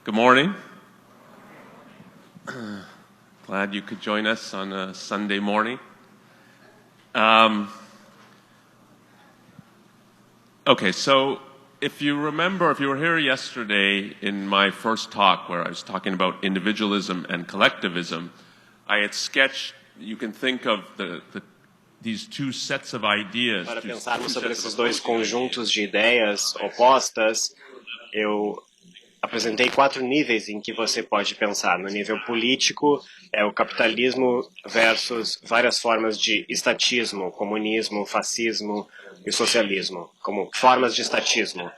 Good morning. Glad you could join us on a Sunday morning. Okay, so if you remember, if you were here yesterday in my first talk where I was talking about individualism and collectivism, I had sketched, you can think of these two sets of ideas. Para pensarmos sobre esses dois conjuntos de ideias opostas, eu apresentei 4 níveis em que você pode pensar. No nível político, é o capitalismo versus várias formas de estatismo, comunismo, fascismo e socialismo, como formas de estatismo.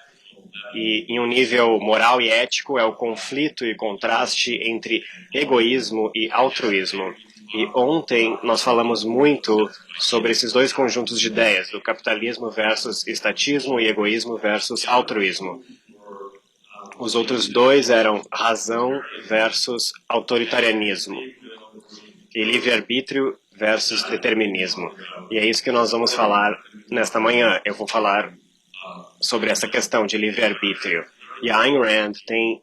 E em um nível moral e ético, é o conflito e contraste entre egoísmo e altruísmo. E ontem nós falamos muito sobre esses dois conjuntos de ideias, do capitalismo versus estatismo e egoísmo versus altruísmo. Os outros dois eram razão versus autoritarianismo e livre-arbítrio versus determinismo. E é isso que nós vamos falar nesta manhã. Eu vou falar sobre essa questão de livre-arbítrio. E a Ayn Rand tem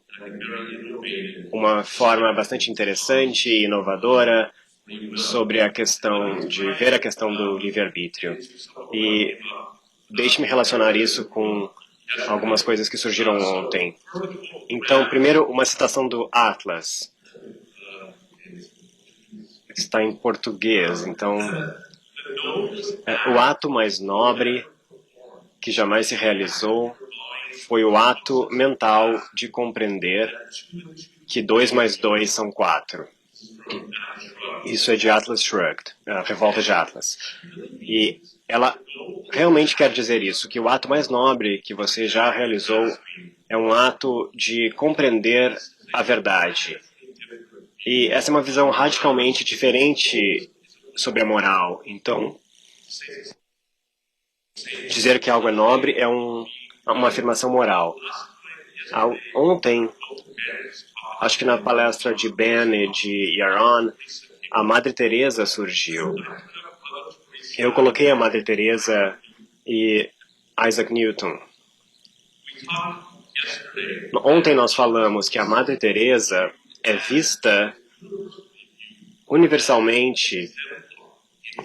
uma forma bastante interessante e inovadora sobre a questão de ver a questão do livre-arbítrio. E deixe-me relacionar isso com algumas coisas que surgiram ontem. Então, primeiro, uma citação do Atlas. Está em português, então... O ato mais nobre que jamais se realizou foi o ato mental de compreender que 2 mais 2 são 4. Isso é de Atlas Shrugged, a Revolta de Atlas. E ela realmente quer dizer isso, que o ato mais nobre que você já realizou é um ato de compreender a verdade. E essa é uma visão radicalmente diferente sobre a moral. Então, dizer que algo é nobre é uma afirmação moral. Ontem, acho que na palestra de Ben e de Yaron, a Madre Teresa surgiu. Eu coloquei a Madre Teresa e Isaac Newton. Ontem nós falamos que a Madre Teresa é vista universalmente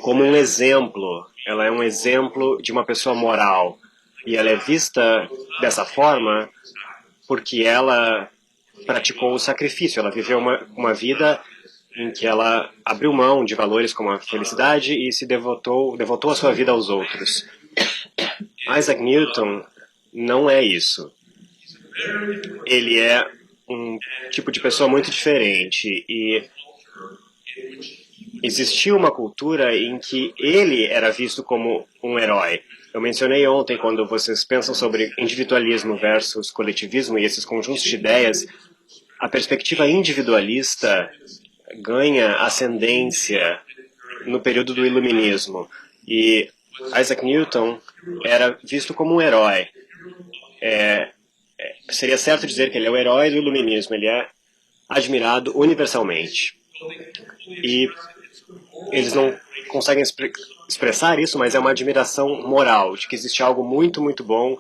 como um exemplo. Ela é um exemplo de uma pessoa moral. E ela é vista dessa forma porque ela praticou o sacrifício. Ela viveu uma vida em que ela abriu mão de valores como a felicidade e se devotou a sua vida aos outros. Isaac Newton não é isso. Ele é um tipo de pessoa muito diferente e existiu uma cultura em que ele era visto como um herói. Eu mencionei ontem, quando vocês pensam sobre individualismo versus coletivismo e esses conjuntos de ideias, a perspectiva individualista ganha ascendência no período do iluminismo. E Isaac Newton era visto como um herói. Seria certo dizer que ele é o herói do iluminismo, ele é admirado universalmente. E eles não conseguem expressar isso, mas é uma admiração moral, de que existe algo muito, muito bom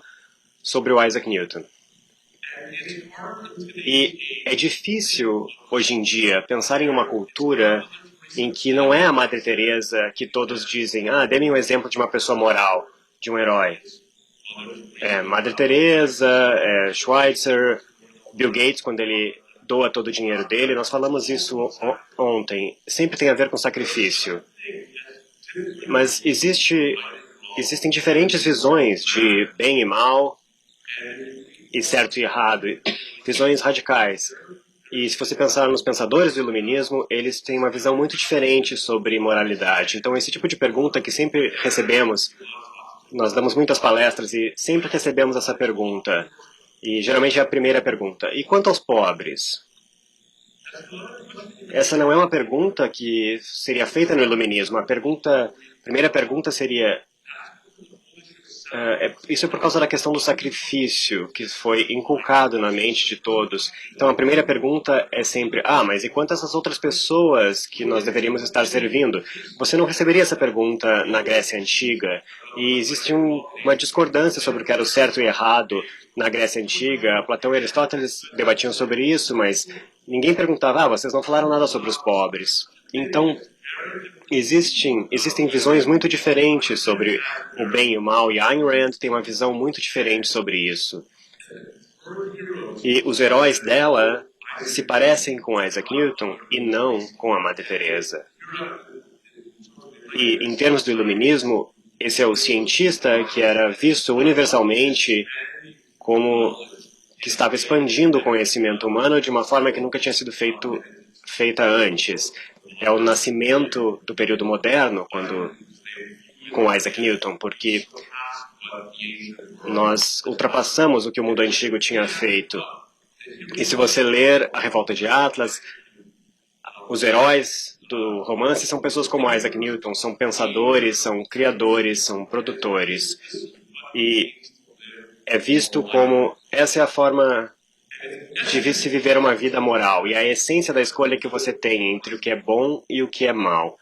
sobre o Isaac Newton. E é difícil, hoje em dia, pensar em uma cultura em que não é a Madre Teresa que todos dizem, dê-me um exemplo de uma pessoa moral, de um herói. Madre Teresa, Schweitzer, Bill Gates, quando ele doa todo o dinheiro dele, nós falamos isso ontem, sempre tem a ver com sacrifício. Mas existem diferentes visões de bem e mal, e certo e errado, visões radicais. E se você pensar nos pensadores do iluminismo, eles têm uma visão muito diferente sobre moralidade. Então, esse tipo de pergunta que sempre recebemos, nós damos muitas palestras e sempre recebemos essa pergunta. E geralmente é a primeira pergunta. E quanto aos pobres? Essa não é uma pergunta que seria feita no iluminismo. A primeira pergunta seria: isso é por causa da questão do sacrifício que foi inculcado na mente de todos. Então a primeira pergunta é sempre, mas e quantas essas outras pessoas que nós deveríamos estar servindo? Você não receberia essa pergunta na Grécia Antiga. E existe uma discordância sobre o que era o certo e errado na Grécia Antiga. Platão e Aristóteles debatiam sobre isso, mas ninguém perguntava, vocês não falaram nada sobre os pobres. Então, existem visões muito diferentes sobre o bem e o mal, e Ayn Rand tem uma visão muito diferente sobre isso. E os heróis dela se parecem com Isaac Newton e não com a Madre Teresa. E em termos do iluminismo, esse é o cientista que era visto universalmente como que estava expandindo o conhecimento humano de uma forma que nunca tinha sido feita antes. É o nascimento do período moderno, com Isaac Newton, porque nós ultrapassamos o que o mundo antigo tinha feito. E se você ler A Revolta de Atlas, os heróis do romance são pessoas como Isaac Newton, são pensadores, são criadores, são produtores. E é visto como essa é a forma de se viver uma vida moral, e a essência da escolha que você tem entre o que é bom e o que é mal.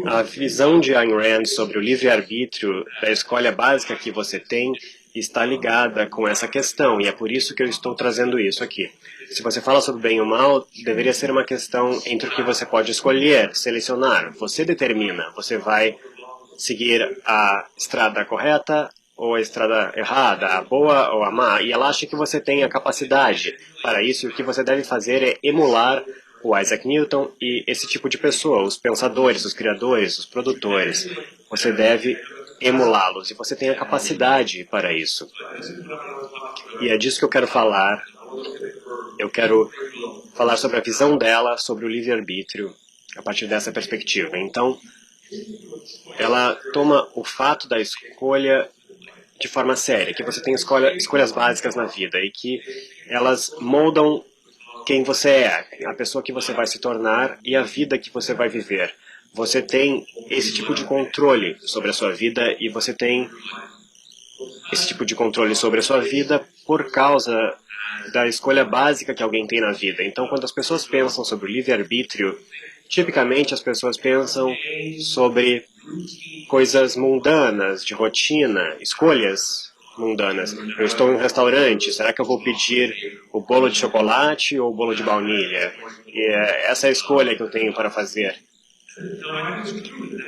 A visão de Ayn Rand sobre o livre-arbítrio, da escolha básica que você tem, está ligada com essa questão, e é por isso que eu estou trazendo isso aqui. Se você fala sobre bem ou mal, deveria ser uma questão entre o que você pode escolher, selecionar. Você determina, você vai seguir a estrada correta ou a estrada errada, a boa ou a má, e ela acha que você tem a capacidade para isso, e o que você deve fazer é emular o Isaac Newton e esse tipo de pessoa, os pensadores, os criadores, os produtores. Você deve emulá-los, e você tem a capacidade para isso. E é disso que eu quero falar. Eu quero falar sobre a visão dela, sobre o livre-arbítrio, a partir dessa perspectiva. Então, ela toma o fato da escolha de forma séria, que você tem escolhas básicas na vida e que elas moldam quem você é, a pessoa que você vai se tornar e a vida que você vai viver. Você tem esse tipo de controle sobre a sua vida, e você tem esse tipo de controle sobre a sua vida por causa da escolha básica que alguém tem na vida. Então, quando as pessoas pensam sobre o livre-arbítrio, tipicamente as pessoas pensam sobre coisas mundanas, de rotina, escolhas mundanas. Eu estou em um restaurante, será que eu vou pedir o bolo de chocolate ou o bolo de baunilha? E essa é a escolha que eu tenho para fazer.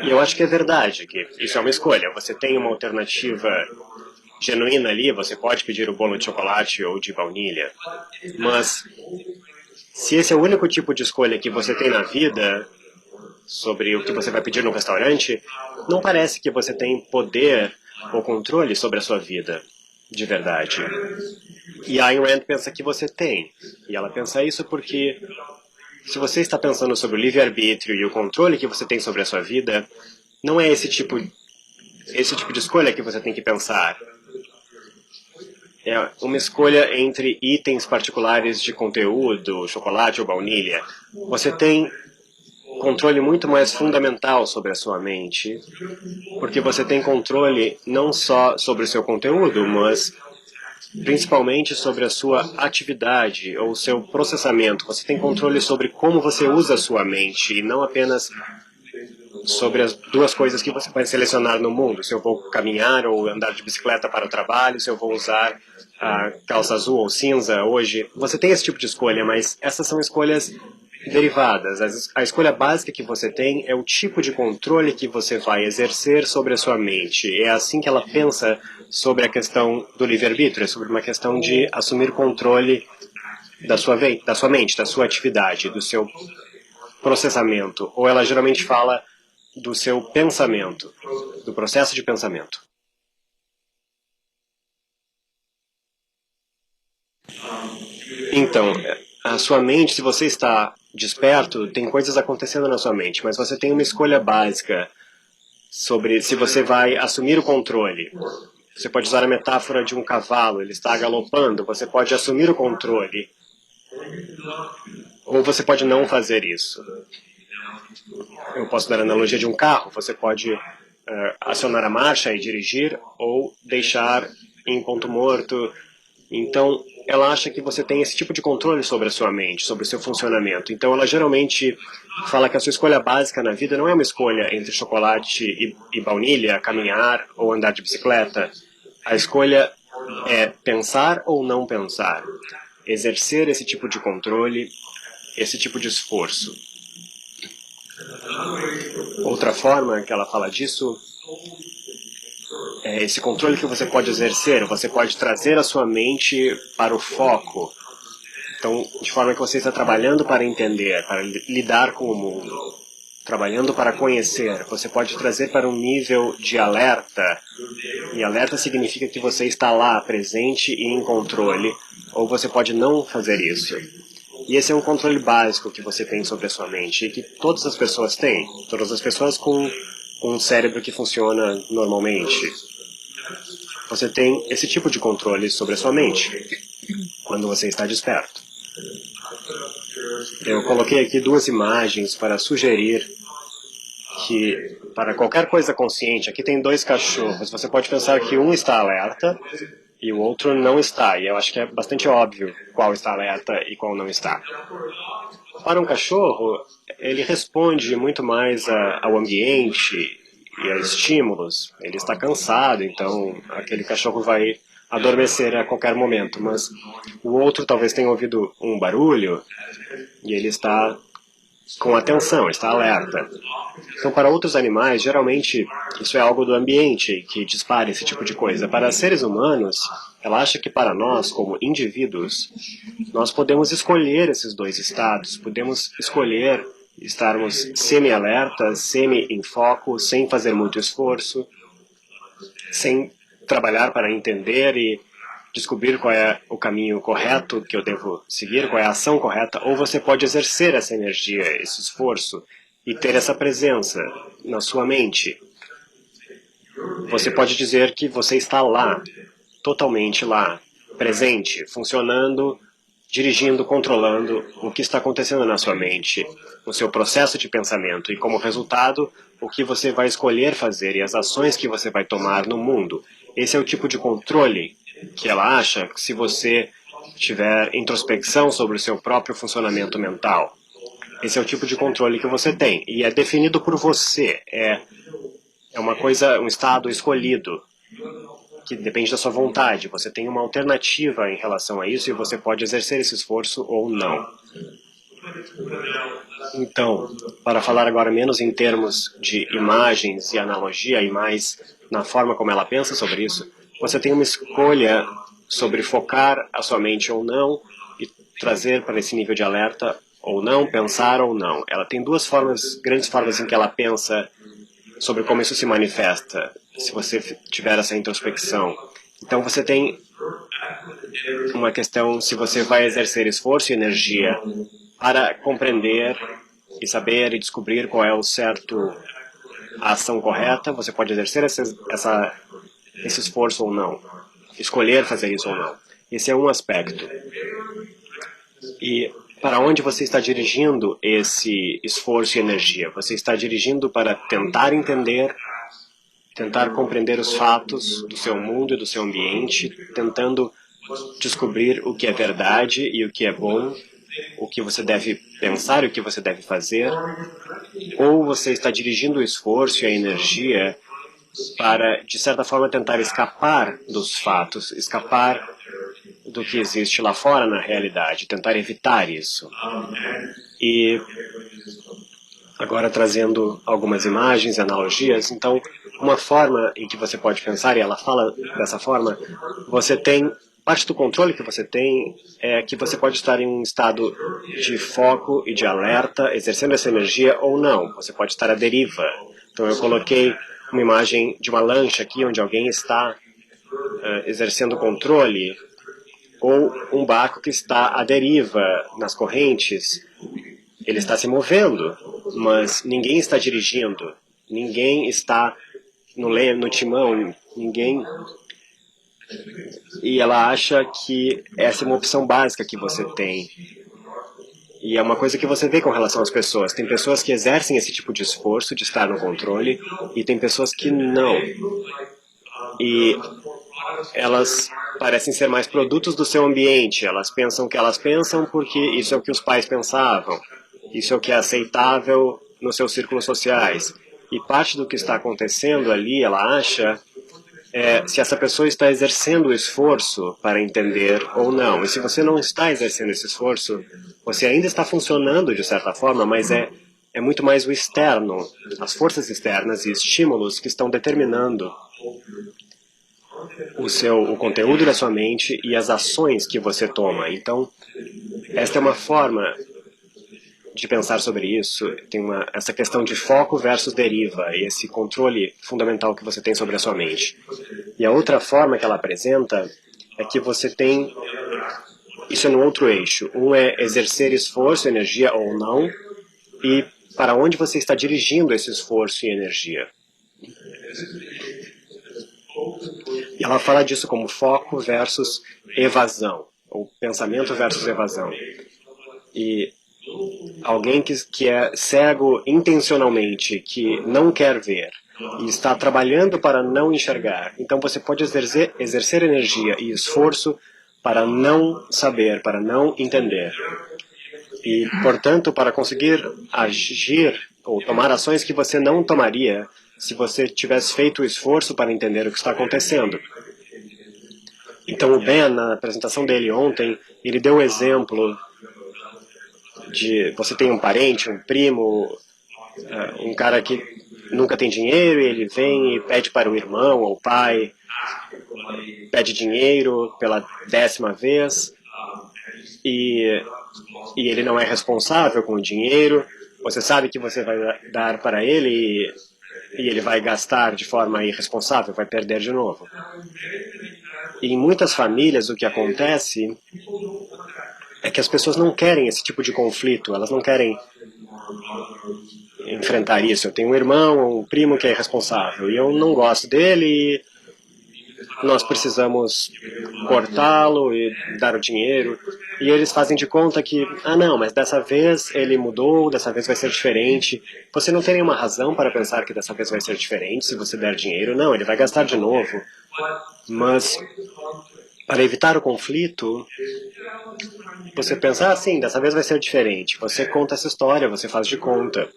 E eu acho que é verdade, que isso é uma escolha. Você tem uma alternativa genuína ali, você pode pedir o bolo de chocolate ou de baunilha. Mas se esse é o único tipo de escolha que você tem na vida, sobre o que você vai pedir no restaurante, não parece que você tem poder ou controle sobre a sua vida, de verdade. E a Ayn Rand pensa que você tem. E ela pensa isso porque, se você está pensando sobre o livre-arbítrio e o controle que você tem sobre a sua vida, não é esse tipo de escolha que você tem que pensar. É uma escolha entre itens particulares de conteúdo, chocolate ou baunilha. Você tem controle muito mais fundamental sobre a sua mente, porque você tem controle não só sobre o seu conteúdo, mas principalmente sobre a sua atividade ou o seu processamento. Você tem controle sobre como você usa a sua mente, e não apenas sobre as duas coisas que você vai selecionar no mundo. Se eu vou caminhar ou andar de bicicleta para o trabalho, se eu vou usar a calça azul ou cinza hoje. Você tem esse tipo de escolha, mas essas são escolhas derivadas. A escolha básica que você tem é o tipo de controle que você vai exercer sobre a sua mente. É assim que ela pensa sobre a questão do livre-arbítrio, é sobre uma questão de assumir controle da sua mente, da sua atividade, do seu processamento. Ou ela geralmente fala do seu pensamento, do processo de pensamento. Então, a sua mente, se você está desperto, tem coisas acontecendo na sua mente, mas você tem uma escolha básica sobre se você vai assumir o controle. Você pode usar a metáfora de um cavalo, ele está galopando, você pode assumir o controle. Ou você pode não fazer isso. Eu posso dar a analogia de um carro, você pode acionar a marcha e dirigir ou deixar em ponto morto. Então, ela acha que você tem esse tipo de controle sobre a sua mente, sobre o seu funcionamento. Então, ela geralmente fala que a sua escolha básica na vida não é uma escolha entre chocolate e baunilha, caminhar ou andar de bicicleta. A escolha é pensar ou não pensar, exercer esse tipo de controle, esse tipo de esforço. Outra forma que ela fala disso é esse controle que você pode exercer, você pode trazer a sua mente para o foco. Então, de forma que você está trabalhando para entender, para lidar com o mundo, trabalhando para conhecer, você pode trazer para um nível de alerta. E alerta significa que você está lá, presente e em controle, ou você pode não fazer isso. E esse é um controle básico que você tem sobre a sua mente, e que todas as pessoas têm. Todas as pessoas com um cérebro que funciona normalmente. Você tem esse tipo de controle sobre a sua mente, quando você está desperto. Eu coloquei aqui 2 imagens para sugerir que, para qualquer coisa consciente, aqui tem 2 cachorros. Você pode pensar que um está alerta e o outro não está. E eu acho que é bastante óbvio qual está alerta e qual não está. Para um cachorro, ele responde muito mais ao ambiente e a estímulos. Ele está cansado, então aquele cachorro vai adormecer a qualquer momento. Mas o outro talvez tenha ouvido um barulho e ele está com atenção, está alerta. Então, para outros animais, geralmente, isso é algo do ambiente que dispara esse tipo de coisa. Para seres humanos, ela acha que para nós, como indivíduos, nós podemos escolher esses 2 estados. Podemos escolher estarmos semi-alertas, semi-em foco, sem fazer muito esforço, sem trabalhar para entender e descobrir qual é o caminho correto que eu devo seguir, qual é a ação correta, ou você pode exercer essa energia, esse esforço, e ter essa presença na sua mente. Você pode dizer que você está lá, totalmente lá, presente, funcionando, dirigindo, controlando o que está acontecendo na sua mente, o seu processo de pensamento e, como resultado, o que você vai escolher fazer e as ações que você vai tomar no mundo. Esse é o tipo de controle que ela acha que, se você tiver introspecção sobre o seu próprio funcionamento mental, esse é o tipo de controle que você tem. E é definido por você. É uma coisa, um estado escolhido, que depende da sua vontade. Você tem uma alternativa em relação a isso e você pode exercer esse esforço ou não. Então, para falar agora menos em termos de imagens e analogia e mais na forma como ela pensa sobre isso, você tem uma escolha sobre focar a sua mente ou não e trazer para esse nível de alerta ou não, pensar ou não. Ela tem 2 formas, grandes formas em que ela pensa sobre como isso se manifesta, se você tiver essa introspecção. Então você tem uma questão se você vai exercer esforço e energia para compreender e saber e descobrir qual é a ação correta. Você pode exercer esse esforço ou não, escolher fazer isso ou não. Esse é um aspecto. E para onde você está dirigindo esse esforço e energia? Você está dirigindo para tentar entender, tentar compreender os fatos do seu mundo e do seu ambiente, tentando descobrir o que é verdade e o que é bom, o que você deve pensar e o que você deve fazer, ou você está dirigindo o esforço e a energia para, de certa forma, tentar escapar dos fatos, escapar do que existe lá fora na realidade, tentar evitar isso. E agora trazendo algumas imagens e analogias, então, uma forma em que você pode pensar, e ela fala dessa forma, você tem, parte do controle que você tem é que você pode estar em um estado de foco e de alerta, exercendo essa energia ou não, você pode estar à deriva. Então eu coloquei uma imagem de uma lancha aqui, onde alguém está exercendo controle, ou um barco que está à deriva nas correntes. Ele está se movendo, mas ninguém está dirigindo, ninguém está no timão, ninguém. E ela acha que essa é uma opção básica que você tem. E é uma coisa que você vê com relação às pessoas. Tem pessoas que exercem esse tipo de esforço de estar no controle e tem pessoas que não. E elas parecem ser mais produtos do seu ambiente. Elas pensam o que elas pensam porque isso é o que os pais pensavam. Isso é o que é aceitável nos seus círculos sociais. E parte do que está acontecendo ali, ela acha, se essa pessoa está exercendo o esforço para entender ou não. E se você não está exercendo esse esforço, você ainda está funcionando de certa forma, mas é muito mais o externo, as forças externas e estímulos que estão determinando o conteúdo da sua mente e as ações que você toma. Então, esta é uma forma de pensar sobre isso. Tem essa questão de foco versus deriva e esse controle fundamental que você tem sobre a sua mente. E a outra forma que ela apresenta é que você tem isso no outro eixo. Um é exercer esforço, energia ou não, e para onde você está dirigindo esse esforço e energia. E ela fala disso como foco versus evasão, ou pensamento versus evasão. E alguém que é cego intencionalmente, que não quer ver, e está trabalhando para não enxergar. Então você pode exercer energia e esforço para não saber, para não entender. E, portanto, para conseguir agir ou tomar ações que você não tomaria se você tivesse feito o esforço para entender o que está acontecendo. Então o Ben, na apresentação dele ontem, ele deu o exemplo de você tem um parente, um primo, um cara que nunca tem dinheiro e ele vem e pede para o irmão ou o pai, pede dinheiro pela 10ª vez e ele não é responsável com o dinheiro. Você sabe que você vai dar para ele e ele vai gastar de forma irresponsável, vai perder de novo. E em muitas famílias o que acontece é que as pessoas não querem esse tipo de conflito, elas não querem enfrentar isso. Eu tenho um irmão, um primo que é irresponsável e eu não gosto dele e nós precisamos cortá-lo e dar o dinheiro. E eles fazem de conta que, não, mas dessa vez ele mudou, dessa vez vai ser diferente. Você não tem nenhuma razão para pensar que dessa vez vai ser diferente se você der dinheiro. Não, ele vai gastar de novo. Mas, para evitar o conflito, você pensa, sim, dessa vez vai ser diferente. Você conta essa história, você faz de conta.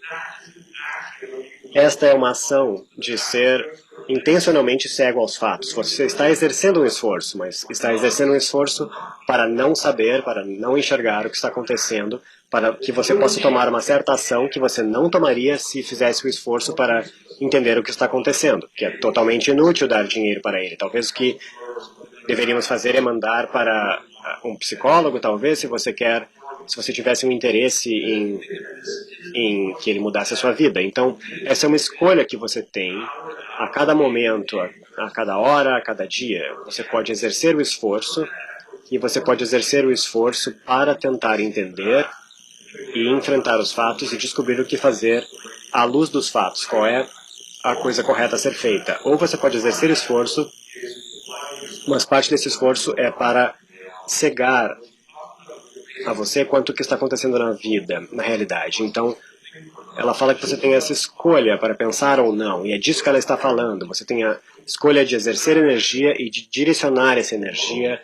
Esta é uma ação de ser intencionalmente cego aos fatos. Você está exercendo um esforço, mas está exercendo um esforço para não saber, para não enxergar o que está acontecendo, para que você possa tomar uma certa ação que você não tomaria se fizesse o esforço para entender o que está acontecendo, que é totalmente inútil dar dinheiro para ele. Talvez o que deveríamos fazer é mandar para um psicólogo, talvez, se você tivesse um interesse em que ele mudasse a sua vida. Então, essa é uma escolha que você tem a cada momento, a cada hora, a cada dia. Você pode exercer o esforço e você pode exercer o esforço para tentar entender e enfrentar os fatos e descobrir o que fazer à luz dos fatos, qual é a coisa correta a ser feita. Ou você pode exercer esforço, mas parte desse esforço é para cegar a você quanto que está acontecendo na vida, na realidade. Então, ela fala que você tem essa escolha para pensar ou não, e é disso que ela está falando. Você tem a escolha de exercer energia e de direcionar essa energia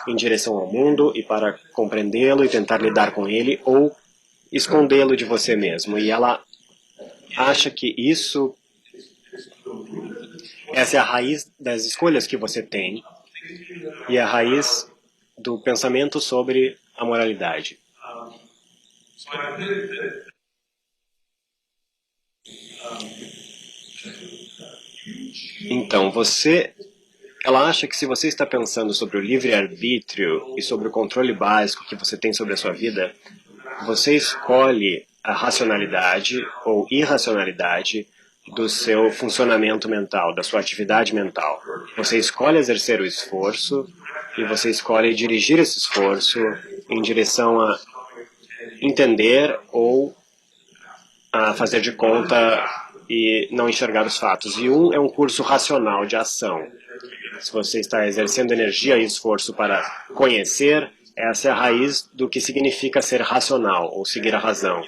em direção ao mundo e para compreendê-lo e tentar lidar com ele, ou escondê-lo de você mesmo. E ela acha que essa é a raiz das escolhas que você tem e a raiz do pensamento sobre a moralidade. Então, ela acha que se você está pensando sobre o livre-arbítrio e sobre o controle básico que você tem sobre a sua vida, você escolhe a racionalidade ou irracionalidade do seu funcionamento mental, da sua atividade mental. Você escolhe exercer o esforço e você escolhe dirigir esse esforço em direção a entender ou a fazer de conta e não enxergar os fatos. E é um curso racional de ação. Se você está exercendo energia e esforço para conhecer Essa é a raiz do que significa ser racional ou seguir a razão.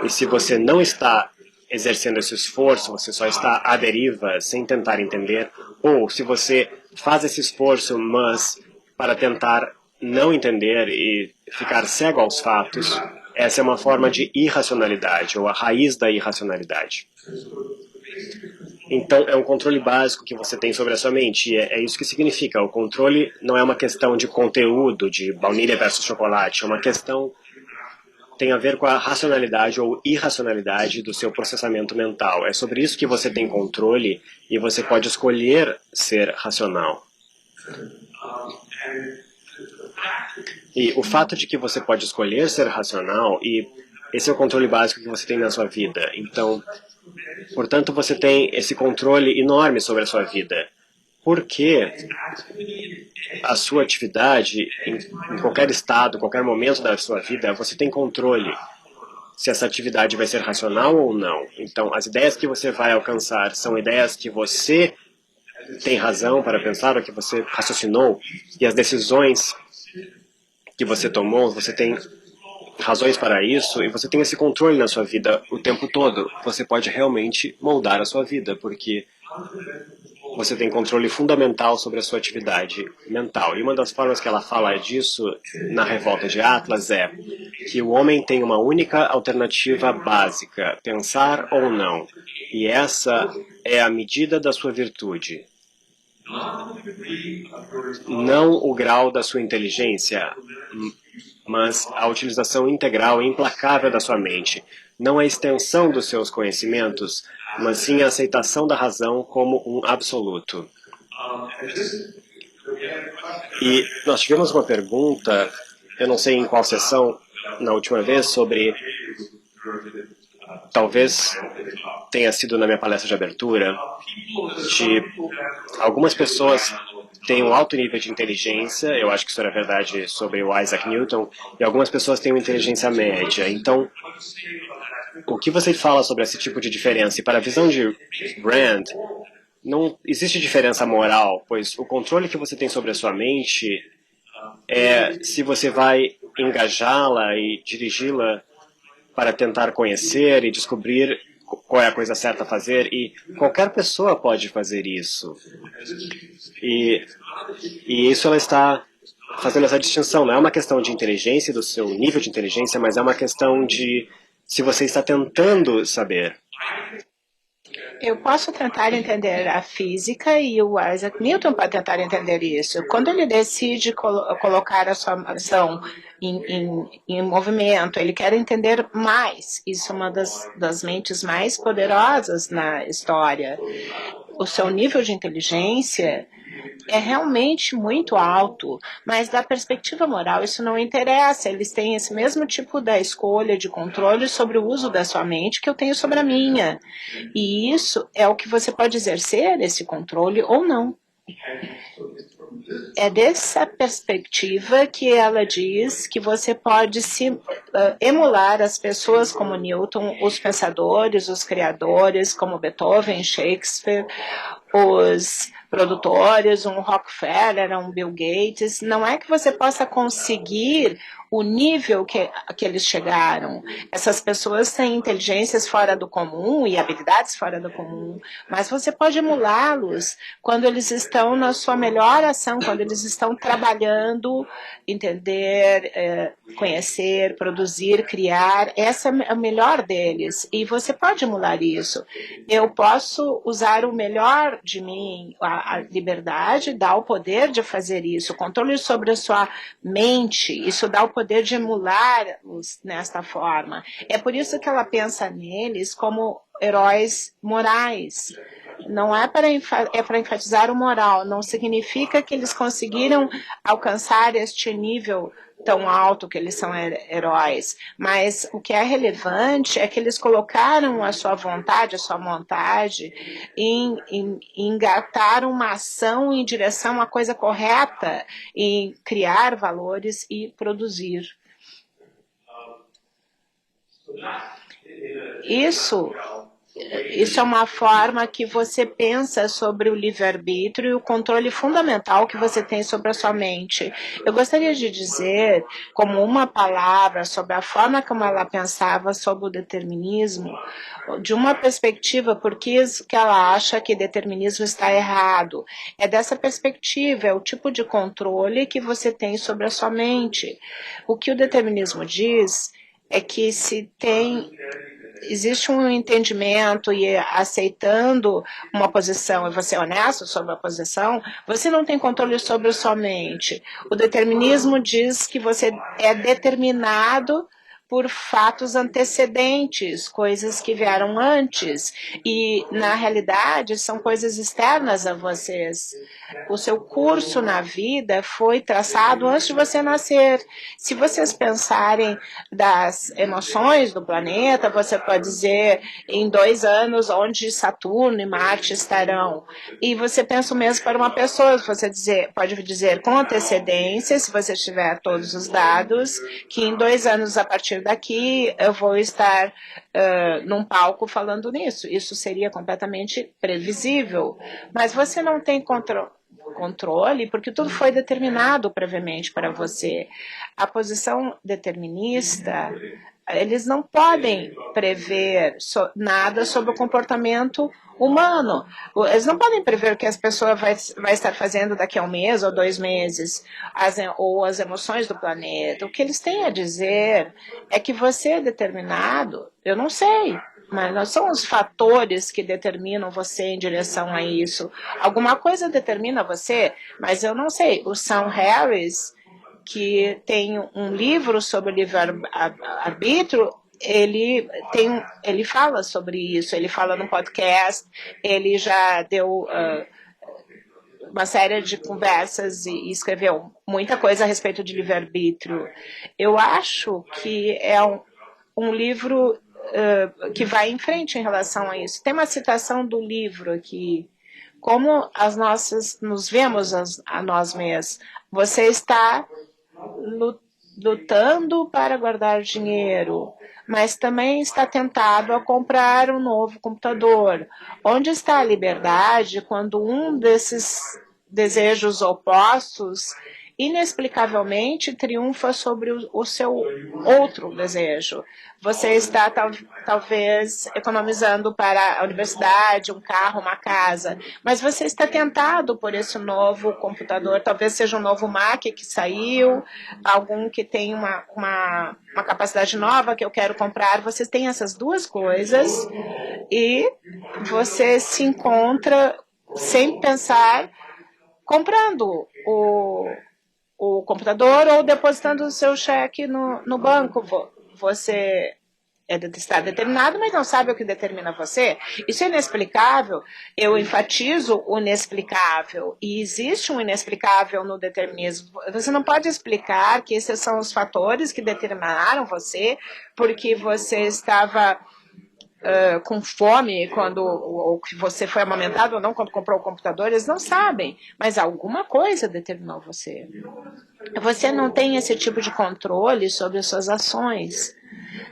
E se você não está exercendo esse esforço, você só está à deriva, sem tentar entender, ou se você faz esse esforço, mas para tentar não entender e ficar cego aos fatos, essa é uma forma de irracionalidade, ou a raiz da irracionalidade. Então, é um controle básico que você tem sobre a sua mente. E é isso que significa. O controle não é uma questão de conteúdo, de baunilha versus chocolate. É uma questão tem a ver com a racionalidade ou irracionalidade do seu processamento mental. É sobre isso que você tem controle e você pode escolher ser racional. E o fato de que você pode escolher ser racional, e esse é o controle básico que você tem na sua vida. Então, portanto, você tem esse controle enorme sobre a sua vida. Porque a sua atividade, em qualquer estado, qualquer momento da sua vida, você tem controle se essa atividade vai ser racional ou não. Então, as ideias que você vai alcançar são ideias que você tem razão para pensar, ou que você raciocinou, e as decisões que você tomou, você tem razões para isso, e você tem esse controle na sua vida o tempo todo. Você pode realmente moldar a sua vida, porque você tem controle fundamental sobre a sua atividade mental. E uma das formas que ela fala disso na Revolta de Atlas é que o homem tem uma única alternativa básica, pensar ou não. E essa é a medida da sua virtude. Não o grau da sua inteligência, mas a utilização integral e implacável da sua mente. Não a extensão dos seus conhecimentos, mas sim a aceitação da razão como um absoluto. E nós tivemos uma pergunta, eu não sei em qual sessão, na última vez, sobre, talvez tenha sido na minha palestra de abertura, de algumas pessoas têm um alto nível de inteligência, eu acho que isso era verdade sobre o Isaac Newton, e algumas pessoas têm uma inteligência média. Então, o que você fala sobre esse tipo de diferença? E para a visão de Rand, não existe diferença moral, pois o controle que você tem sobre a sua mente é se você vai engajá-la e dirigi-la para tentar conhecer e descobrir qual é a coisa certa a fazer, e qualquer pessoa pode fazer isso. E isso ela está fazendo essa distinção. Não é uma questão de inteligência, do seu nível de inteligência, mas é uma questão de se você está tentando saber. Eu posso tentar entender a física e o Isaac Newton pode tentar entender isso. Quando ele decide colocar a sua ação em movimento, ele quer entender mais. Isso é uma das mentes mais poderosas na história. O seu nível de inteligência é realmente muito alto, mas da perspectiva moral isso não interessa. Eles têm esse mesmo tipo da escolha de controle sobre o uso da sua mente que eu tenho sobre a minha. E isso é o que você pode exercer, esse controle ou não. É dessa perspectiva que ela diz que você pode emular as pessoas como Newton, os pensadores, os criadores, como Beethoven, Shakespeare, os produtores, um Rockefeller, um Bill Gates. Não é que você possa conseguir o nível que eles chegaram. Essas pessoas têm inteligências fora do comum e habilidades fora do comum, mas você pode emulá-los quando eles estão na sua melhor ação, quando eles estão trabalhando, entender, conhecer, produzir, criar. Essa é a melhor deles e você pode emular isso. Eu posso usar o melhor de mim, a liberdade dá o poder de fazer isso, o controle sobre a sua mente, isso dá o poder de emular-os nesta forma. É por isso que ela pensa neles como heróis morais. Não é para enfatizar o moral, não significa que eles conseguiram alcançar este nível tão alto que eles são heróis, mas o que é relevante é que eles colocaram a sua vontade em engatar uma ação em direção à coisa correta, em criar valores e produzir. Isso isso é uma forma que você pensa sobre o livre-arbítrio e o controle fundamental que você tem sobre a sua mente. Eu gostaria de dizer, como uma palavra, sobre a forma como ela pensava sobre o determinismo, de uma perspectiva, porque que ela acha que determinismo está errado. É dessa perspectiva, é o tipo de controle que você tem sobre a sua mente. O que o determinismo diz é que se tem existe um entendimento e aceitando uma posição e você é honesto sobre a posição, você não tem controle sobre a sua mente. O determinismo diz que você é determinado por fatos antecedentes, coisas que vieram antes, e na realidade são coisas externas a vocês. O seu curso na vida foi traçado antes de você nascer. Se vocês pensarem das emoções do planeta, você pode dizer em 2 anos onde Saturno e Marte estarão. E você pensa o mesmo para uma pessoa, você pode dizer com antecedência, se você tiver todos os dados, que em 2 anos a partir daqui eu vou estar num palco falando nisso. Isso seria completamente previsível. Mas você não tem controle, porque tudo foi determinado previamente para você. A posição determinista, eles não podem prever nada sobre o comportamento humano. Eles não podem prever o que as pessoas vai estar fazendo daqui a 1 mês ou 2 meses, ou as emoções do planeta. O que eles têm a dizer é que você é determinado, eu não sei, mas não são os fatores que determinam você em direção a isso. Alguma coisa determina você, mas eu não sei. O Sam Harris, que tem um livro sobre livre-arbítrio, ele fala sobre isso, ele fala no podcast, ele já deu uma série de conversas e escreveu muita coisa a respeito de livre-arbítrio. Eu acho que é um livro que vai em frente em relação a isso. Tem uma citação do livro aqui, como nos vemos a nós mesmos. Você está lutando para guardar dinheiro, mas também está tentado a comprar um novo computador. Onde está a liberdade quando um desses desejos opostos inexplicavelmente triunfa sobre o seu outro desejo? Você está talvez economizando para a universidade, um carro, uma casa, mas você está tentado por esse novo computador, talvez seja um novo Mac que saiu, algum que tem uma capacidade nova que eu quero comprar. Você tem essas duas coisas e você se encontra sem pensar comprando o computador ou depositando o seu cheque no banco. Você está determinado, mas não sabe o que determina você. Isso é inexplicável. Eu enfatizo o inexplicável. E existe um inexplicável no determinismo. Você não pode explicar que esses são os fatores que determinaram você, porque você estava com fome ou que você foi amamentado ou não quando comprou o computador. Eles não sabem, mas alguma coisa determinou você. Você não tem esse tipo de controle sobre as suas ações.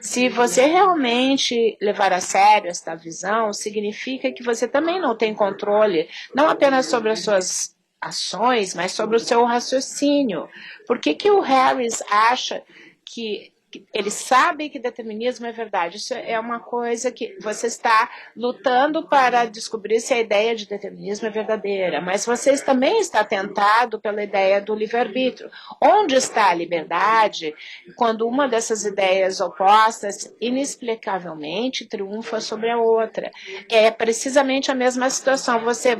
Se você realmente levar a sério esta visão, significa que você também não tem controle, não apenas sobre as suas ações, mas sobre o seu raciocínio. Por que o Harris acha que ele sabe que determinismo é verdade? Isso é uma coisa que você está lutando para descobrir se a ideia de determinismo é verdadeira, mas você também está tentado pela ideia do livre-arbítrio. Onde está a liberdade quando uma dessas ideias opostas inexplicavelmente triunfa sobre a outra? É precisamente a mesma situação. Você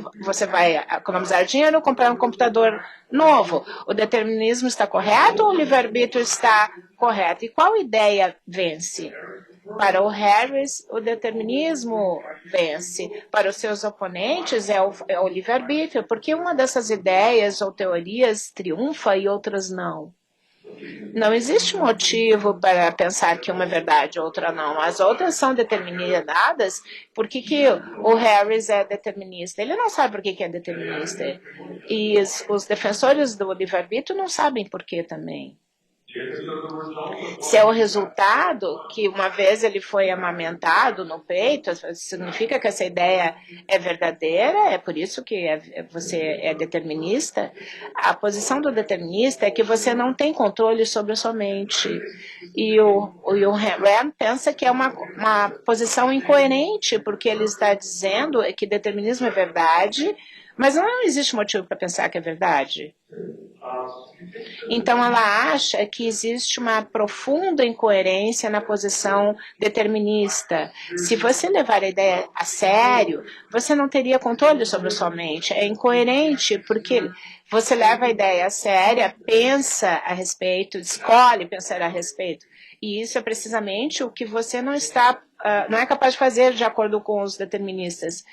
vai economizar dinheiro, comprar um computador novo. O determinismo está correto ou o livre-arbítrio está correto? E qual ideia vence? Para o Harris, o determinismo vence. Para os seus oponentes, é o livre-arbítrio, porque uma dessas ideias ou teorias triunfa e outras não. Não existe motivo para pensar que uma é verdade e outra não. As outras são determinadas. Por que o Harris é determinista? Ele não sabe por que é determinista. E os defensores do livre-arbítrio não sabem por que também. Se é o resultado que uma vez ele foi amamentado no peito, significa que essa ideia é verdadeira, é por isso que você é determinista. A posição do determinista é que você não tem controle sobre a sua mente. E o Rand pensa que é uma posição incoerente, porque ele está dizendo que determinismo é verdade, mas não existe motivo para pensar que é verdade. Então, ela acha que existe uma profunda incoerência na posição determinista. Se você levar a ideia a sério, você não teria controle sobre a sua mente. É incoerente, porque você leva a ideia a séria, pensa a respeito, escolhe pensar a respeito. E isso é precisamente o que você não é capaz de fazer de acordo com os deterministas.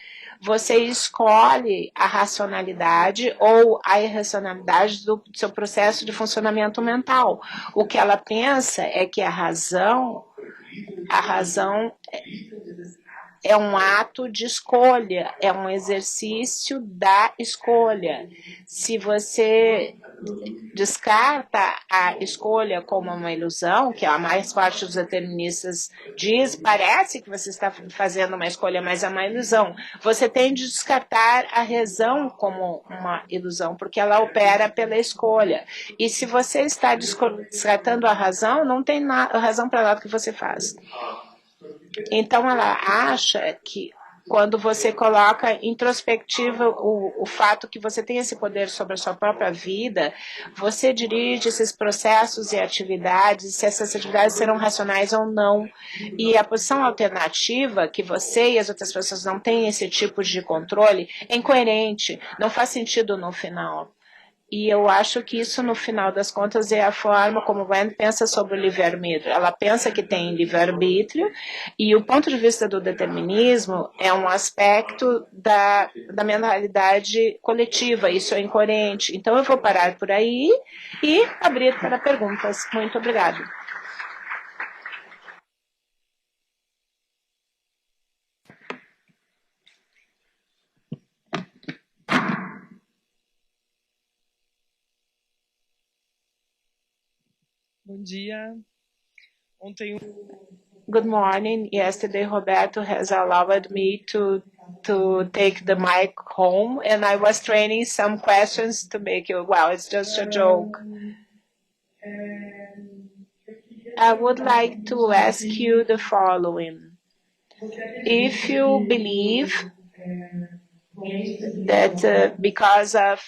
Você escolhe a racionalidade ou a irracionalidade do seu processo de funcionamento mental. O que ela pensa é que a razão é um ato de escolha, é um exercício da escolha. Se você descarta a escolha como uma ilusão, que a mais parte dos deterministas diz, parece que você está fazendo uma escolha, mas é uma ilusão. Você tem de descartar a razão como uma ilusão, porque ela opera pela escolha. E se você está descartando a razão, não tem razão para nada que você faz. Então, ela acha que quando você coloca em introspectiva o fato que você tem esse poder sobre a sua própria vida, você dirige esses processos e atividades, se essas atividades serão racionais ou não. E a posição alternativa, que você e as outras pessoas não têm esse tipo de controle, é incoerente, não faz sentido no final. E eu acho que isso, no final das contas, é a forma como Rand pensa sobre o livre-arbítrio. Ela pensa que tem livre-arbítrio, e o ponto de vista do determinismo é um aspecto da mentalidade coletiva. Isso é incoerente. Então, eu vou parar por aí e abrir para perguntas. Muito obrigada. Bom dia. Ontem Good morning. Yesterday, Roberto has allowed me to take the mic home, and I was training some questions to make you. Well, it's just a joke. I would like to ask you the following: if you believe that because of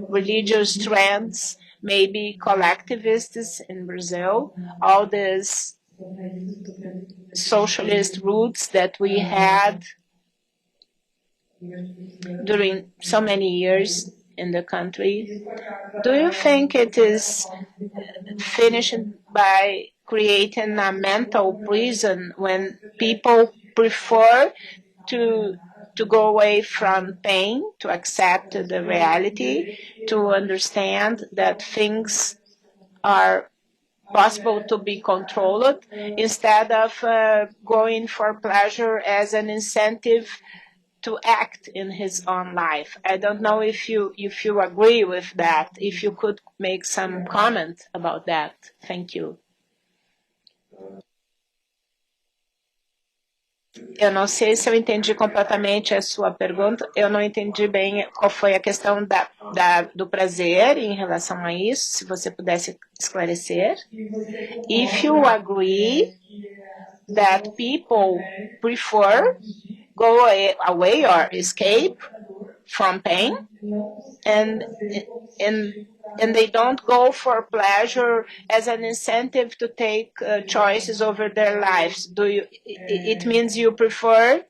religious trends, maybe collectivists in Brazil, all these socialist roots that we had during so many years in the country, do you think it is finished by creating a mental prison when people prefer to go away from pain, to accept the reality, to understand that things are possible to be controlled, instead of going for pleasure as an incentive to act in his own life? I don't know if you agree with that. If you could make some comment about that. Thank you. Eu não sei se eu entendi completamente a sua pergunta. Eu não entendi bem qual foi a questão do prazer em relação a isso. Se você pudesse esclarecer. If you agree that people prefer go away or escape from pain, and they don't go for pleasure as an incentive to take choices over their lives. It means you prefer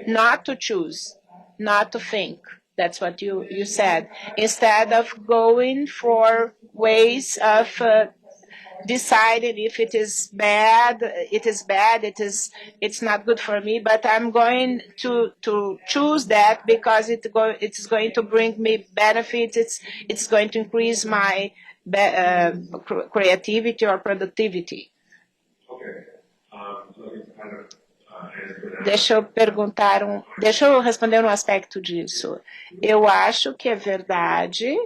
not to choose, not to think. That's what you said. Instead of going for ways of deciding if it is bad, it's not good for me, but I'm going to choose that because it's going to bring me benefits, it's going to increase my creativity or productivity. Deixa eu responder um aspecto disso. Eu acho que é verdade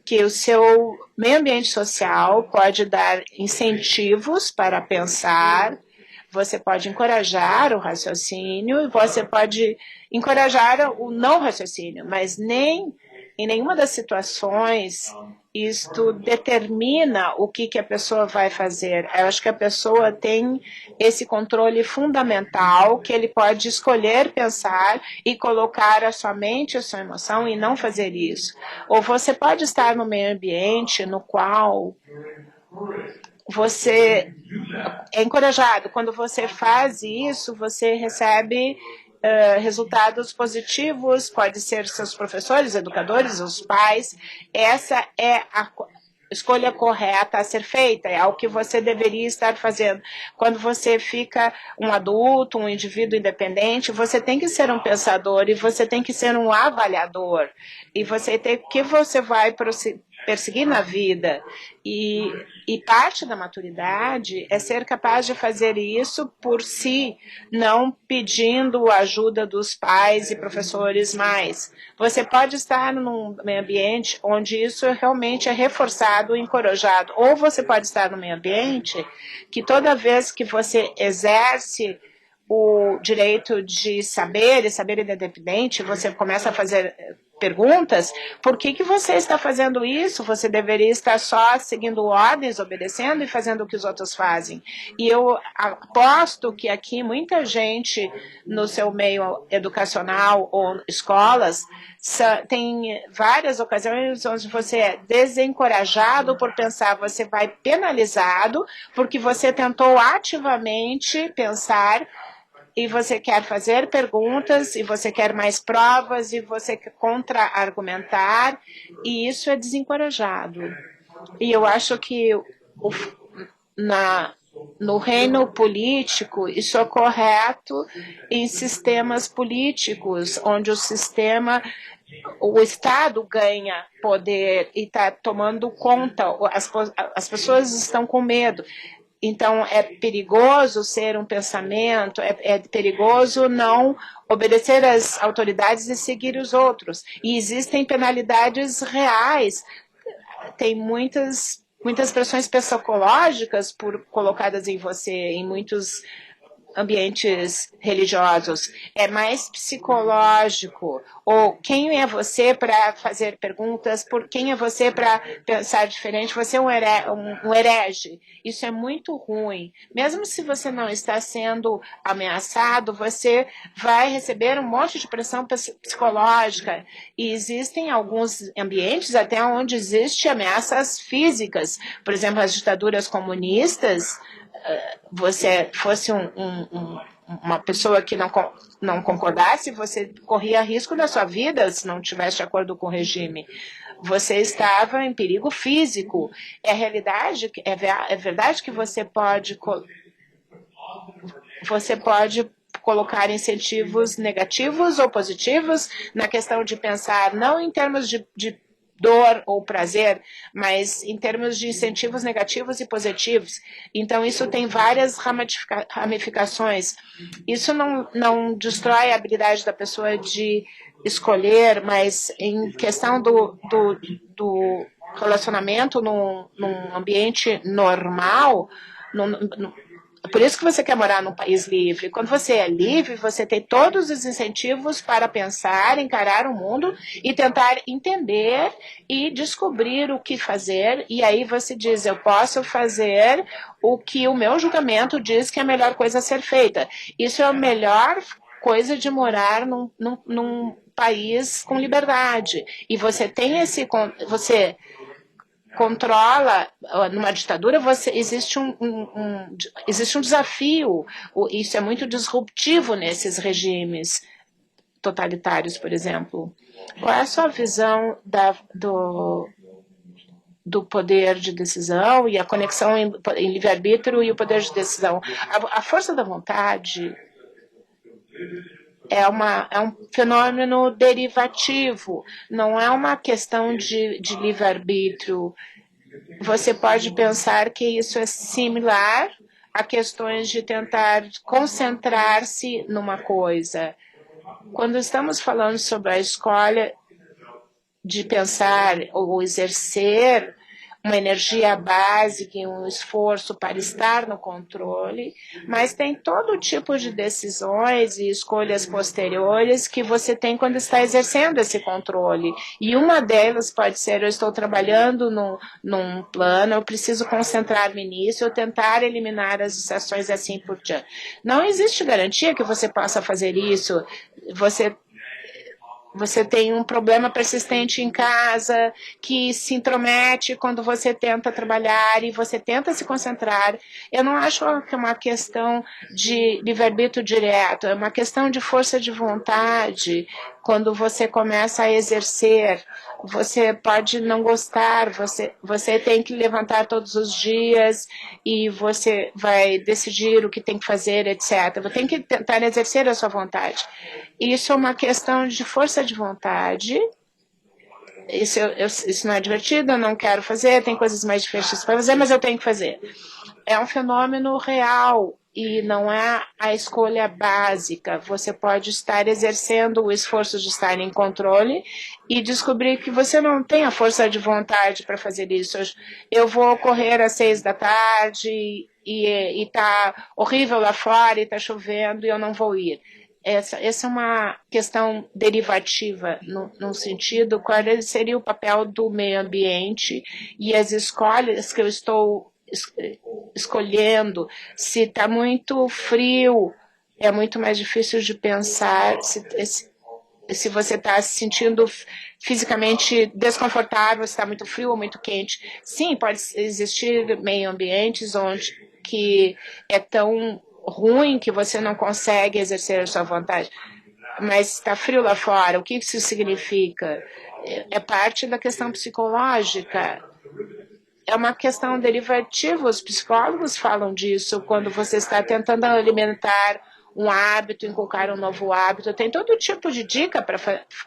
que o seu meio ambiente social pode dar incentivos para pensar, você pode encorajar o raciocínio e você pode encorajar o não raciocínio, mas nem em nenhuma das situações isto determina o que a pessoa vai fazer. Eu acho que a pessoa tem esse controle fundamental que ele pode escolher pensar e colocar a sua mente, a sua emoção e não fazer isso. Ou você pode estar no meio ambiente no qual você é encorajado. Quando você faz isso, você recebe resultados positivos, pode ser seus professores, educadores, os pais. Essa é a escolha correta a ser feita, é o que você deveria estar fazendo. Quando você fica um adulto, um indivíduo independente, você tem que ser um pensador e você tem que ser um avaliador. E você tem que você vai perseguir na vida. E parte da maturidade é ser capaz de fazer isso por si, não pedindo a ajuda dos pais e professores mais. Você pode estar num meio ambiente onde isso realmente é reforçado e encorajado. Ou você pode estar num meio ambiente que toda vez que você exerce o direito de saber e saber independente, você começa a fazer perguntas, por que você está fazendo isso? Você deveria estar só seguindo ordens, obedecendo e fazendo o que os outros fazem. E eu aposto que aqui muita gente no seu meio educacional ou escolas tem várias ocasiões onde você é desencorajado por pensar, você vai penalizado porque você tentou ativamente pensar e você quer fazer perguntas, e você quer mais provas, e você quer contra-argumentar, e isso é desencorajado. E eu acho que no reino político, isso é correto em sistemas políticos, onde o Estado ganha poder e está tomando conta, as pessoas estão com medo. Então, é perigoso ser um pensamento, é perigoso não obedecer às autoridades e seguir os outros. E existem penalidades reais. Tem muitas pressões psicológicas colocadas em você, em muitos ambientes religiosos, é mais psicológico. Ou quem é você para fazer perguntas? Quem é você para pensar diferente? Você é um herege. Isso é muito ruim. Mesmo se você não está sendo ameaçado, você vai receber um monte de pressão psicológica. E existem alguns ambientes até onde existem ameaças físicas. Por exemplo, as ditaduras comunistas, você fosse uma pessoa que não concordasse, você corria risco da sua vida se não tivesse de acordo com o regime. Você estava em perigo físico. É realidade, é verdade que você pode colocar incentivos negativos ou positivos na questão de pensar não em termos de dor ou prazer, mas em termos de incentivos negativos e positivos. Então, isso tem várias ramificações. Isso não destrói a habilidade da pessoa de escolher, mas em questão do relacionamento num ambiente normal, por isso que você quer morar num país livre. Quando você é livre, você tem todos os incentivos para pensar, encarar o mundo e tentar entender e descobrir o que fazer. E aí você diz, eu posso fazer o que o meu julgamento diz que é a melhor coisa a ser feita. Isso é a melhor coisa de morar num país com liberdade. E você tem você controla, numa ditadura existe um desafio, isso é muito disruptivo nesses regimes totalitários, por exemplo. Qual é a sua visão do poder de decisão e a conexão em livre-arbítrio e o poder de decisão? A força da vontade é um fenômeno derivativo, não é uma questão de livre-arbítrio. Você pode pensar que isso é similar a questões de tentar concentrar-se numa coisa. Quando estamos falando sobre a escolha de pensar ou exercer uma energia básica e um esforço para estar no controle, mas tem todo tipo de decisões e escolhas posteriores que você tem quando está exercendo esse controle. E uma delas pode ser, eu estou trabalhando num plano, eu preciso concentrar-me nisso, eu tentar eliminar as distrações e assim por diante. Não existe garantia que você possa fazer isso. Você tem um problema persistente em casa que se intromete quando você tenta trabalhar e você tenta se concentrar. Eu não acho que é uma questão de livre-arbítrio direto, é uma questão de força de vontade. Quando você começa a exercer, você pode não gostar, você tem que levantar todos os dias e você vai decidir o que tem que fazer, etc. Você tem que tentar exercer a sua vontade. Isso é uma questão de força de vontade. Isso não é divertido, eu não quero fazer, tem coisas mais difíceis para fazer, mas eu tenho que fazer. É um fenômeno real e não é a escolha básica. Você pode estar exercendo o esforço de estar em controle e descobrir que você não tem a força de vontade para fazer isso. Eu vou correr às 6 da tarde e está horrível lá fora e está chovendo e eu não vou ir. Essa é uma questão derivativa, no sentido qual seria o papel do meio ambiente e as escolhas que eu estou escolhendo. Se está muito frio, é muito mais difícil de pensar. Se você está se sentindo fisicamente desconfortável, se está muito frio ou muito quente. Sim, pode existir meio ambientes onde que é tão ruim que você não consegue exercer a sua vontade. Mas está frio lá fora, o que isso significa? É parte da questão psicológica. É uma questão derivativa, os psicólogos falam disso, quando você está tentando alimentar um hábito, inculcar um novo hábito, tem todo tipo de dica para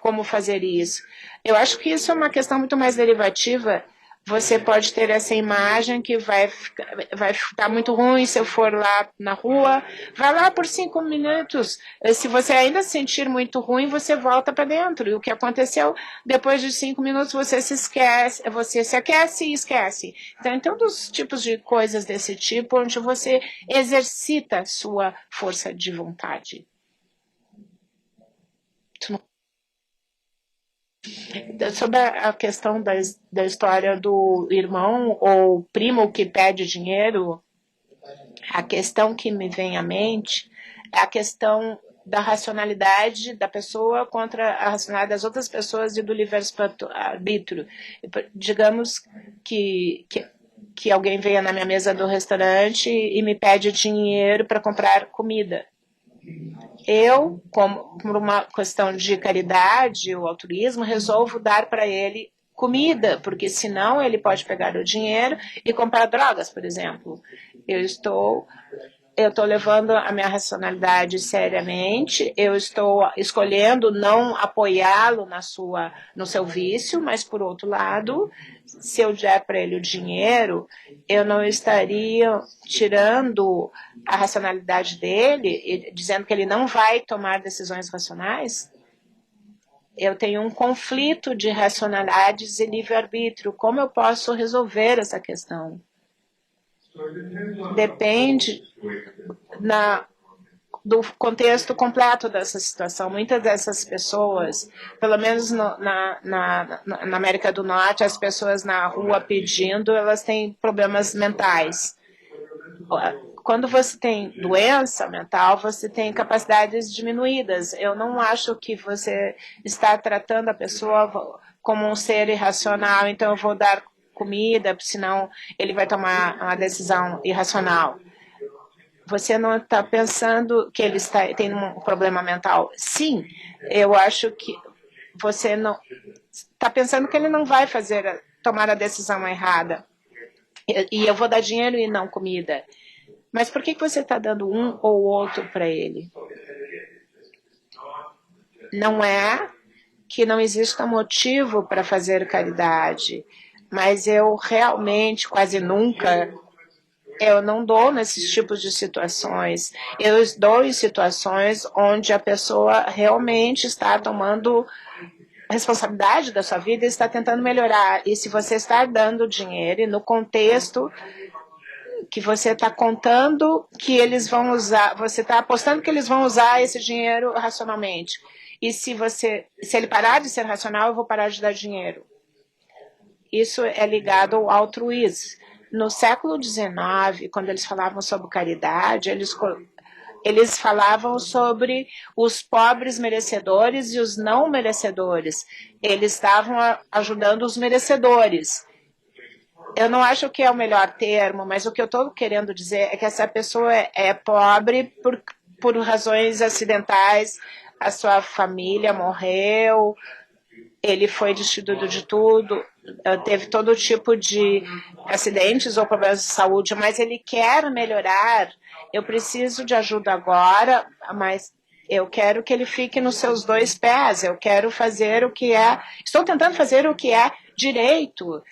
como fazer isso. Eu acho que isso é uma questão muito mais derivativa. Você pode ter essa imagem que vai ficar muito ruim se eu for lá na rua. Vai lá por 5 minutos. Se você ainda se sentir muito ruim, você volta para dentro. E o que aconteceu, depois de 5 minutos, você se aquece e esquece. Então, tem todos os tipos de coisas desse tipo, onde você exercita sua força de vontade. Sobre a questão da história do irmão ou primo que pede dinheiro, a questão que me vem à mente é a questão da racionalidade da pessoa contra a racionalidade das outras pessoas e do livre-arbítrio. Digamos que alguém venha na minha mesa do restaurante e me pede dinheiro para comprar comida. Eu, por uma questão de caridade ou altruísmo, resolvo dar para ele comida, porque senão ele pode pegar o dinheiro e comprar drogas, por exemplo. Eu estou levando a minha racionalidade seriamente, eu estou escolhendo não apoiá-lo no seu vício, mas, por outro lado, se eu der para ele o dinheiro, eu não estaria tirando a racionalidade dele e dizendo que ele não vai tomar decisões racionais. Eu tenho um conflito de racionalidades e livre-arbítrio. Como eu posso resolver essa questão? Depende do contexto completo dessa situação. Muitas dessas pessoas, pelo menos na América do Norte, as pessoas na rua pedindo, elas têm problemas mentais. Quando você tem doença mental, você tem capacidades diminuídas. Eu não acho que você está tratando a pessoa como um ser irracional, então eu vou dar comida, senão ele vai tomar uma decisão irracional. Você não está pensando que ele tem um problema mental? Sim, eu acho que você não está pensando que ele não vai tomar a decisão errada. E eu vou dar dinheiro e não comida. Mas por que você está dando um ou outro para ele? Não é que não exista motivo para fazer caridade, mas eu realmente quase nunca, eu não dou nesses tipos de situações. Eu dou em situações onde a pessoa realmente está tomando responsabilidade da sua vida e está tentando melhorar. E se você está dando dinheiro, e no contexto que você está contando que eles vão usar, você está apostando que eles vão usar esse dinheiro racionalmente. E se ele parar de ser racional, eu vou parar de dar dinheiro. Isso é ligado ao altruísmo. No século XIX, quando eles falavam sobre caridade, eles falavam sobre os pobres merecedores e os não merecedores. Eles estavam ajudando os merecedores. Eu não acho que é o melhor termo, mas o que eu estou querendo dizer é que essa pessoa é pobre por razões acidentais, a sua família morreu, ele foi destituído de tudo, teve todo tipo de acidentes ou problemas de saúde, mas ele quer melhorar. Eu preciso de ajuda agora, mas eu quero que ele fique nos seus 2 pés, eu quero fazer o que estou tentando fazer o que é direito.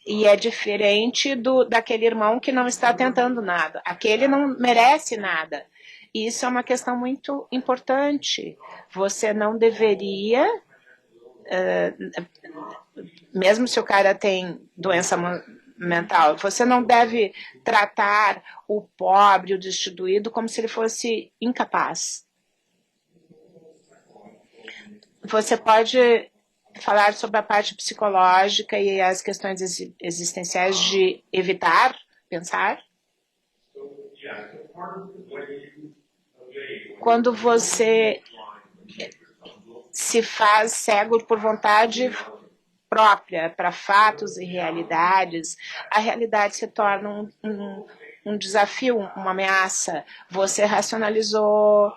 E é diferente daquele irmão que não está tentando nada. Aquele não merece nada. E isso é uma questão muito importante. Você não deveria, mesmo se o cara tem doença mental, você não deve tratar o pobre, o destituído, como se ele fosse incapaz. Você pode falar sobre a parte psicológica e as questões existenciais de evitar pensar? Quando você se faz cego por vontade própria para fatos e realidades, a realidade se torna um desafio, uma ameaça. Você racionalizou,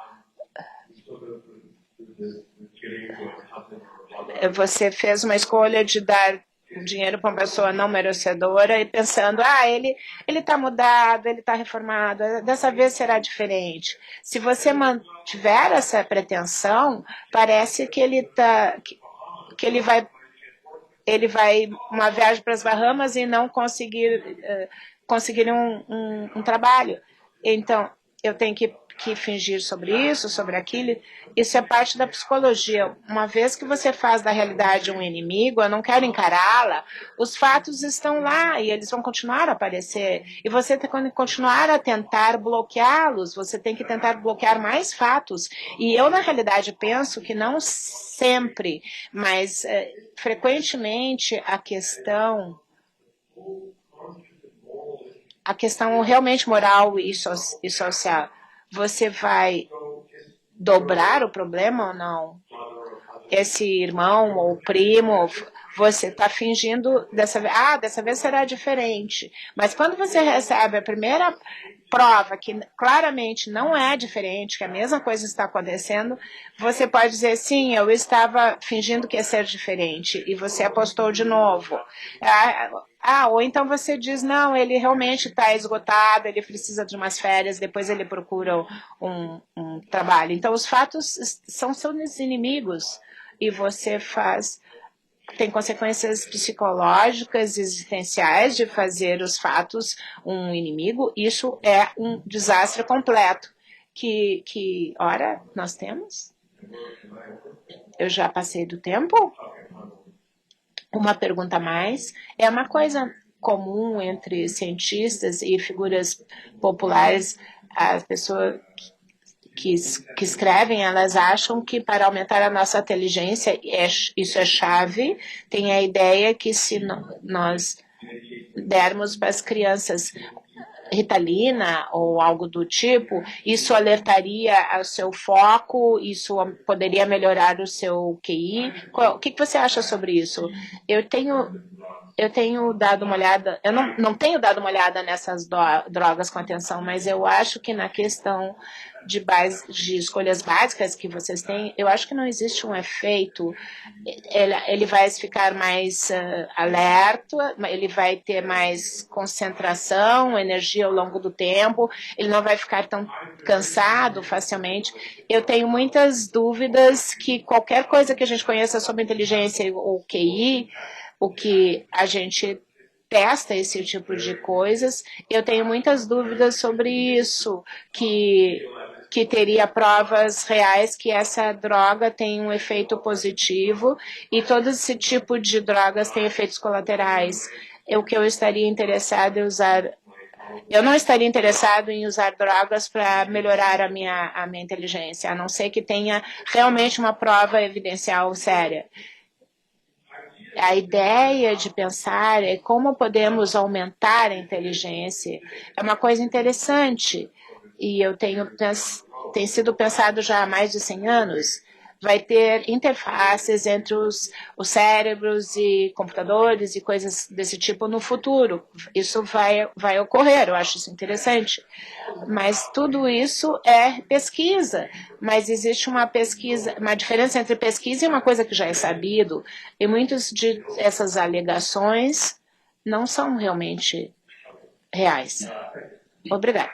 você fez uma escolha de dar dinheiro para uma pessoa não merecedora e pensando, ele está mudado, ele está reformado, dessa vez será diferente. Se você mantiver essa pretensão, parece que ele vai uma viagem para as Bahamas e não conseguir um trabalho. Então, eu tenho que fingir sobre isso, sobre aquilo. Isso é parte da psicologia. Uma vez que você faz da realidade um inimigo, eu não quero encará-la, os fatos estão lá e eles vão continuar a aparecer. E você tem que continuar a tentar bloqueá-los, você tem que tentar bloquear mais fatos. E eu, na realidade, penso que não sempre, mas frequentemente a questão realmente moral e social, você vai dobrar o problema ou não? Esse irmão ou primo, você está fingindo dessa vez será diferente. Mas quando você recebe a primeira prova que claramente não é diferente, que a mesma coisa está acontecendo, você pode dizer, sim, eu estava fingindo que ia ser diferente, e você apostou de novo. Ou então você diz, não, ele realmente está esgotado, ele precisa de umas férias, depois ele procura um trabalho. Então, os fatos são seus inimigos, e você tem consequências psicológicas, existenciais de fazer os fatos um inimigo. Isso é um desastre completo. Que hora nós temos? Eu já passei do tempo? Uma pergunta a mais. É uma coisa comum entre cientistas e figuras populares, as pessoas que escrevem, elas acham que para aumentar a nossa inteligência, isso é chave. Tem a ideia que se nós dermos para as crianças Ritalina ou algo do tipo, isso alertaria o seu foco, isso poderia melhorar o seu QI. O que você acha sobre isso? Eu tenho dado uma olhada, eu não tenho dado uma olhada nessas drogas com atenção, mas eu acho que na questão de escolhas básicas que vocês têm, eu acho que não existe um efeito. Ele vai ficar mais alerta, ele vai ter mais concentração, energia ao longo do tempo, ele não vai ficar tão cansado facilmente. Eu tenho muitas dúvidas que qualquer coisa que a gente conheça sobre inteligência ou QI, o que a gente testa esse tipo de coisas, eu tenho muitas dúvidas sobre isso, que que teria provas reais que essa droga tem um efeito positivo e todo esse tipo de drogas tem efeitos colaterais. O que eu estaria interessado em usar... Eu não estaria interessado em usar drogas para melhorar a minha inteligência, a não ser que tenha realmente uma prova evidencial séria. A ideia de pensar é como podemos aumentar a inteligência. É uma coisa interessante e tem sido pensado já há mais de 100 anos. Vai ter interfaces entre os cérebros e computadores e coisas desse tipo no futuro. Isso vai ocorrer, eu acho isso interessante. Mas tudo isso é pesquisa. Mas existe uma diferença entre pesquisa e uma coisa que já é sabido. E muitas dessas alegações não são realmente reais. Obrigada.